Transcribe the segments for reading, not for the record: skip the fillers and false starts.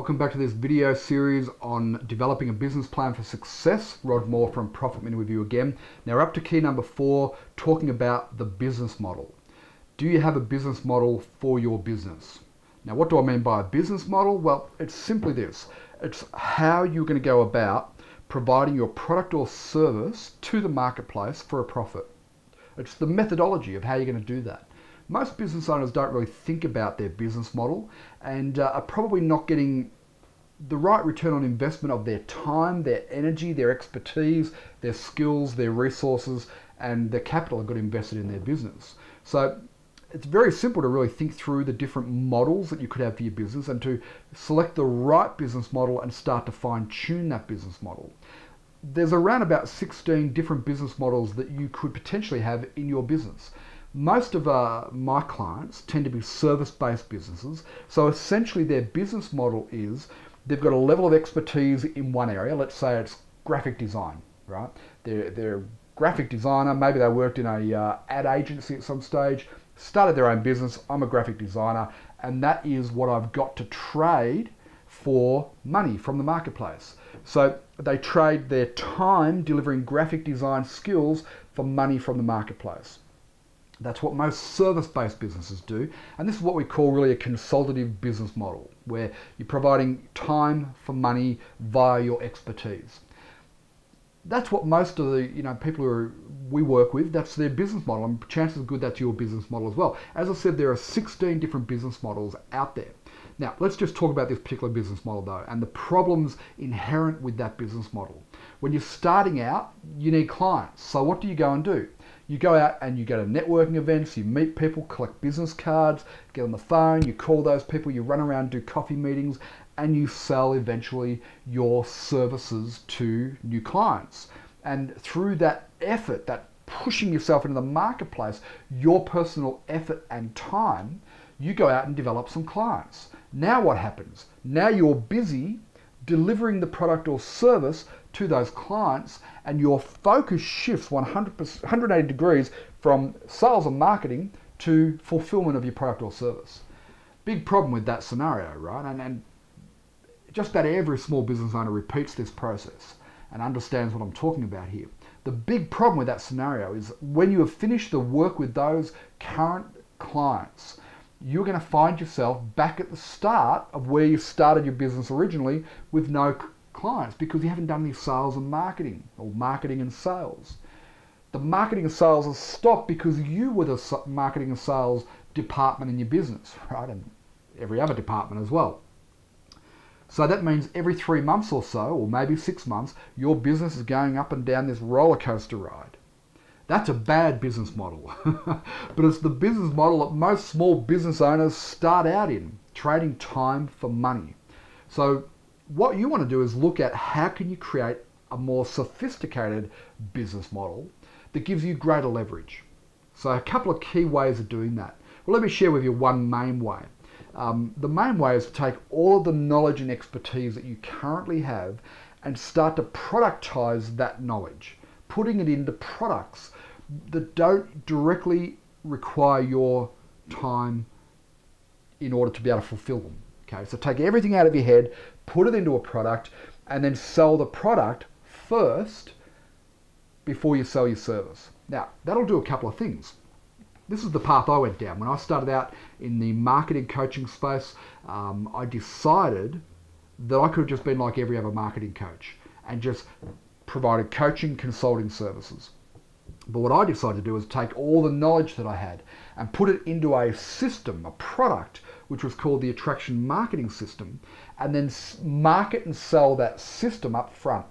Welcome back to this video series on developing a business plan for success. Rod Moore from Profit Minute with you again. Now we're up to key number 4, talking about the business model. Do you have a business model for your business? Now what do I mean by a business model? Well, it's simply this. It's how you're going to go about providing your product or service to the marketplace for a profit. It's the methodology of how you're going to do that. Most business owners don't really think about their business model and are probably not getting the right return on investment of their time, their energy, their expertise, their skills, their resources, and their capital have got invested in their business. So it's very simple to really think through the different models that you could have for your business and to select the right business model and start to fine-tune that business model. There's around about 16 different business models that you could potentially have in your business. Most of my clients tend to be service-based businesses, so essentially their business model is they've got a level of expertise in one area. Let's say it's graphic design, right? They're a graphic designer, maybe they worked in a ad agency at some stage, started their own business. I'm a graphic designer, and that is what I've got to trade for money from the marketplace. So they trade their time delivering graphic design skills for money from the marketplace. That's what most service-based businesses do, and this is what we call really a consultative business model, where you're providing time for money via your expertise. That's what most of the people we work with, that's their business model, and chances are good that's your business model as well. As I said, there are 16 different business models out there. Now, let's just talk about this particular business model though, and the problems inherent with that business model. When you're starting out, you need clients. So what do you go and do? You go out and you go to networking events, you meet people, collect business cards, get on the phone, you call those people, you run around, do coffee meetings, and you sell eventually your services to new clients. And through that effort, that pushing yourself into the marketplace, your personal effort and time, you go out and develop some clients. Now what happens? Now you're busy delivering the product or service to those clients, and your focus shifts 180 degrees from sales and marketing to fulfillment of your product or service. Big problem with that scenario, right? And just about every small business owner repeats this process and understands what I'm talking about here. The big problem with that scenario is when you have finished the work with those current clients, you're going to find yourself back at the start of where you started your business originally with no clients because you haven't done any sales and marketing, or marketing and sales. The marketing and sales has stopped because you were the marketing and sales department in your business, right? And every other department as well. So that means every 3 months or so, or maybe 6 months, your business is going up and down this roller coaster ride. That's a bad business model. But it's the business model that most small business owners start out in, trading time for money. So what you want to do is look at how can you create a more sophisticated business model that gives you greater leverage. So a couple of key ways of doing that. Well, let me share with you one main way. The main way is to take all of the knowledge and expertise that you currently have and start to productize that knowledge, putting it into products that don't directly require your time in order to be able to fulfill them. Okay, so take everything out of your head, put it into a product, and then sell the product first before you sell your service. Now, that'll do a couple of things. This is the path I went down. When I started out in the marketing coaching space, I decided that I could have just been like every other marketing coach and just provided coaching, consulting services. But what I decided to do was take all the knowledge that I had and put it into a system, a product, which was called the Attraction Marketing System, and then market and sell that system up front.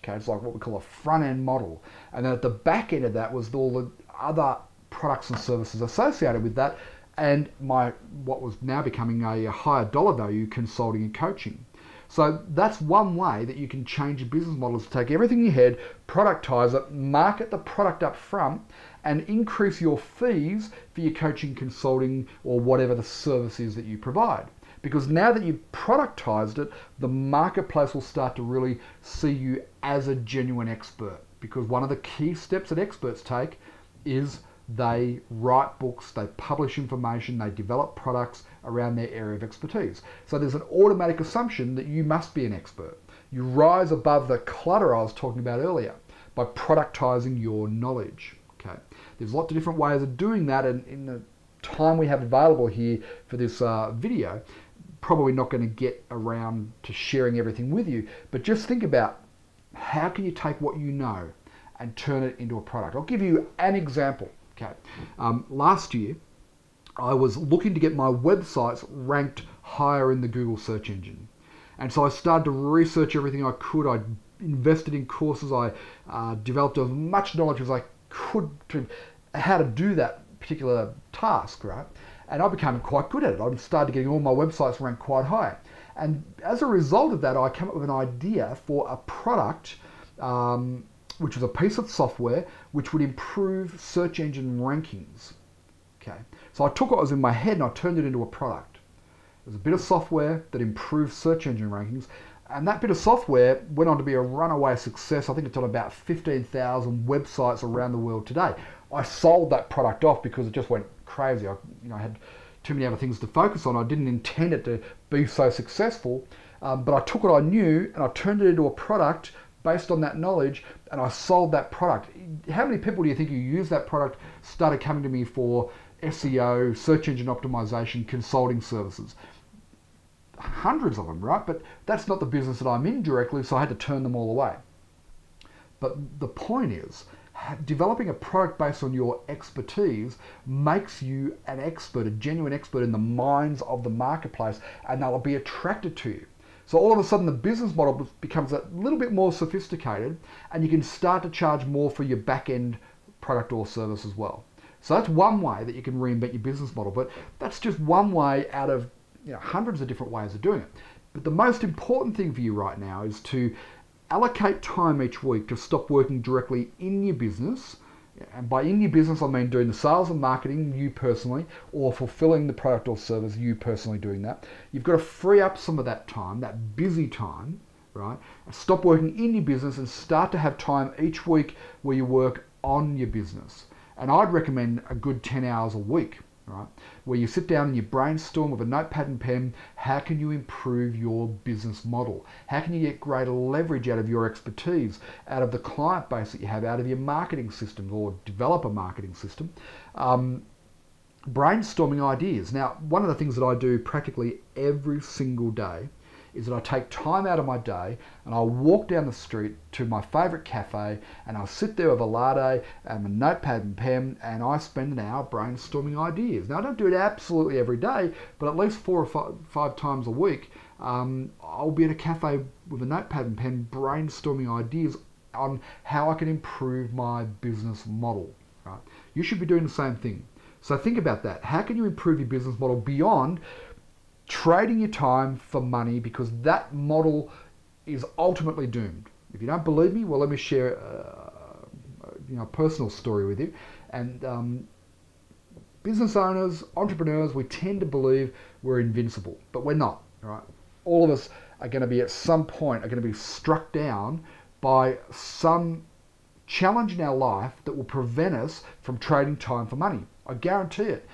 Okay, it's like what we call a front-end model. And then at the back end of that was all the other products and services associated with that, and what was now becoming a higher dollar value consulting and coaching. So that's one way that you can change your business model, is to take everything in your head, productize it, market the product up front, and increase your fees for your coaching, consulting, or whatever the service is that you provide. Because now that you've productized it, the marketplace will start to really see you as a genuine expert. Because one of the key steps that experts take is they write books, they publish information, they develop products around their area of expertise. So there's an automatic assumption that you must be an expert. You rise above the clutter I was talking about earlier by productizing your knowledge. Okay, there's lots of different ways of doing that, and in the time we have available here for this video, probably not going to get around to sharing everything with you, but just think about how can you take what you know and turn it into a product. I'll give you an example. Okay, last year I was looking to get my websites ranked higher in the Google search engine, and so I started to research everything I could. I invested in courses. I developed as much knowledge as I could to how to do that particular task, right? And I became quite good at it. I started getting all my websites ranked quite high. And as a result of that, I came up with an idea for a product, which was a piece of software which would improve search engine rankings. Okay, so I took what was in my head and I turned it into a product. It was a bit of software that improved search engine rankings, and that bit of software went on to be a runaway success. I think it's on about 15,000 websites around the world today. I sold that product off because it just went crazy. I had too many other things to focus on. I didn't intend it to be so successful, but I took what I knew and I turned it into a product based on that knowledge, and I sold that product. How many people do you think who use that product started coming to me for SEO, search engine optimization, consulting services? Hundreds of them, right? But that's not the business that I'm in directly, so I had to turn them all away. But the point is, developing a product based on your expertise makes you an expert, a genuine expert in the minds of the marketplace, and they'll be attracted to you. So all of a sudden the business model becomes a little bit more sophisticated, and you can start to charge more for your back-end product or service as well. So that's one way that you can reinvent your business model, but that's just one way out of hundreds of different ways of doing it. But the most important thing for you right now is to allocate time each week to stop working directly in your business. And by in your business, I mean doing the sales and marketing, you personally, or fulfilling the product or service, you personally doing that. You've got to free up some of that time, that busy time, right? Stop working in your business and start to have time each week where you work on your business. And I'd recommend a good 10 hours a week, right? Where you sit down and you brainstorm with a notepad and pen, how can you improve your business model? How can you get greater leverage out of your expertise, out of the client base that you have, out of your marketing system or develop a marketing system? Brainstorming ideas. Now, one of the things that I do practically every single day is that I take time out of my day and I'll walk down the street to my favorite cafe and I'll sit there with a latte and a notepad and pen, and I spend an hour brainstorming ideas. Now, I don't do it absolutely every day, but at least 4 or 5 times a week, I'll be at a cafe with a notepad and pen brainstorming ideas on how I can improve my business model. Right? You should be doing the same thing. So think about that. How can you improve your business model beyond trading your time for money, because that model is ultimately doomed. If you don't believe me, well, let me share a personal story with you. And business owners, entrepreneurs, we tend to believe we're invincible, but we're not. Right? All of us are going to be at some point are going to be struck down by some challenge in our life that will prevent us from trading time for money. I guarantee it.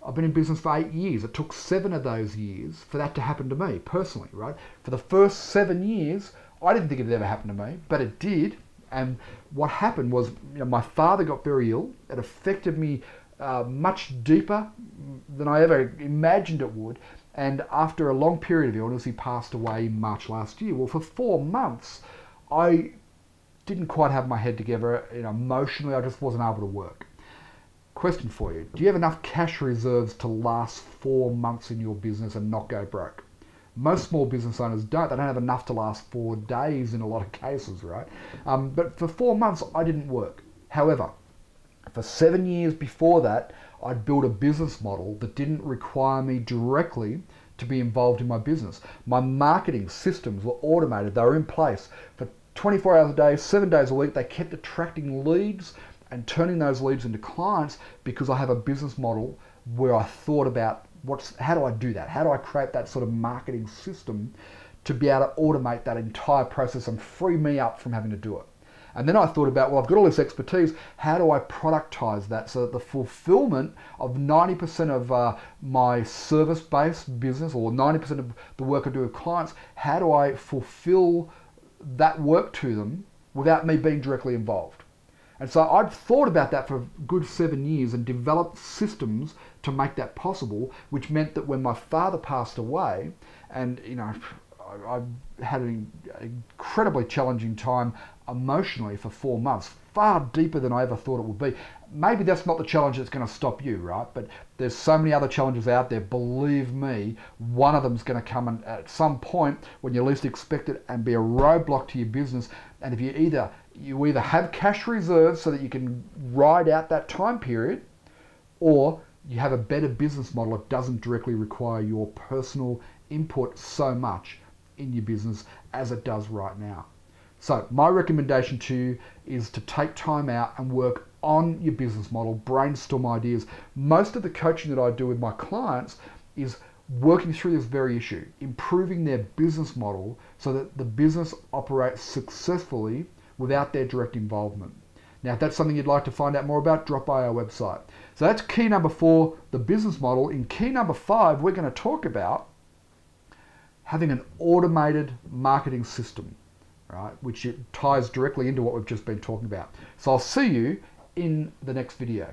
I've been in business for 8 years. It took 7 of those years for that to happen to me personally, right? For the first 7 years, I didn't think it had ever happened to me, but it did. And what happened was, my father got very ill. It affected me much deeper than I ever imagined it would. And after a long period of illness, he passed away in March last year. Well, for 4 months, I didn't quite have my head together. Emotionally, I just wasn't able to work. Question for you. Do you have enough cash reserves to last 4 months in your business and not go broke? Most small business owners don't. They don't have enough to last 4 days in a lot of cases, right? But for 4 months, I didn't work. However, for 7 years before that, I'd built a business model that didn't require me directly to be involved in my business. My marketing systems were automated. They were in place for 24 hours a day, 7 days a week. They kept attracting leads and turning those leads into clients because I have a business model where I thought about how do I do that? How do I create that sort of marketing system to be able to automate that entire process and free me up from having to do it? And then I thought about, well, I've got all this expertise. How do I productize that so that the fulfillment of 90% of my service-based business, or 90% of the work I do with clients, how do I fulfill that work to them without me being directly involved? And so I've thought about that for a good 7 years and developed systems to make that possible, which meant that when my father passed away, and I had an incredibly challenging time emotionally for 4 months, far deeper than I ever thought it would be. Maybe that's not the challenge that's going to stop you, right? But there's so many other challenges out there. Believe me, one of them is going to come at some point when you least expect it and be a roadblock to your business. And if you either have cash reserves so that you can ride out that time period, or you have a better business model that doesn't directly require your personal input so much in your business as it does right now. So my recommendation to you is to take time out and work on your business model, brainstorm ideas. Most of the coaching that I do with my clients is working through this very issue, improving their business model so that the business operates successfully without their direct involvement. Now, if that's something you'd like to find out more about, drop by our website. So that's key number 4, the business model. In key number 5, we're going to talk about having an automated marketing system, right, which it ties directly into what we've just been talking about. So I'll see you in the next video.